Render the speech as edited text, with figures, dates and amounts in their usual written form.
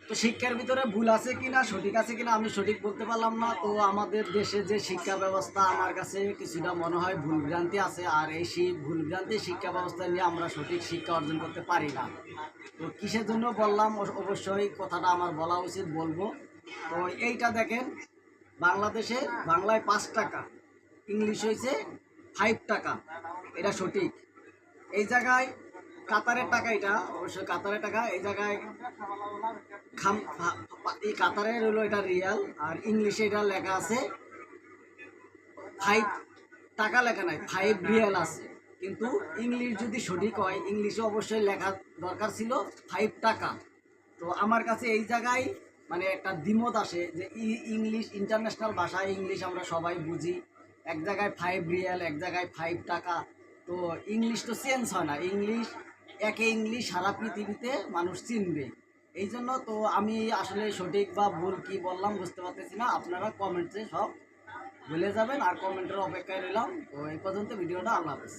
তো শিক্ষার ভিতরে ভুল আছে কিনা সঠিক আছে কিনা আমি সঠিক বলতে পারলাম না। তো আমাদের দেশে যে শিক্ষা ব্যবস্থা আমার কাছে কিছুটা মনে হয় ভুলভ্রান্তি আছে, আর এই ভুলভ্রান্তি শিক্ষা ব্যবস্থা নিয়ে আমরা সঠিক শিক্ষা অর্জন করতে পারি না। তো কিসের জন্য বললাম, অবশ্যই কথাটা আমার বলা উচিত, বলবো। তো এইটা দেখেন, বাংলাদেশে বাংলায় 5 টাকা, ইংলিশ হয়েছে 5 টাকা, এটা সঠিক। এই জায়গায় কাতারের টাকা, এটা অবশ্যই কাতারের টাকা, এই জায়গায় এই কাতারের হলো এটা রিয়াল, আর ইংলিশে এটা লেখা আছে 5 টাকা, লেখা নাই 5 রিয়াল আছে। কিন্তু ইংলিশ যদি সঠিক হয়, ইংলিশে অবশ্যই লেখা দরকার ছিল 5 টাকা। তো আমার কাছে এই জায়গায় মানে একটা দ্বিমত আসে যে ইংলিশ ইন্টারন্যাশনাল ভাষা, ইংলিশ আমরা সবাই বুঝি, এক জায়গায় 5 রিয়াল, এক জায়গায় 5 টাকা। তো ইংলিশ তো চেঞ্জ হয় না, ইংলিশ একে ইংলিশ সারা পৃথিবীতে মানুষ চিনবে। এই জন্য তো আমি আসলে সঠিক বা ভুল কি বললাম বুঝতে পারতেছি না। আপনারা কমেন্টে সব বলে যাবেন, আর কমেন্টের অপেক্ষায় রইলাম। তো এই পর্যন্ত ভিডিওটা, আল্লাহ হাফেজ।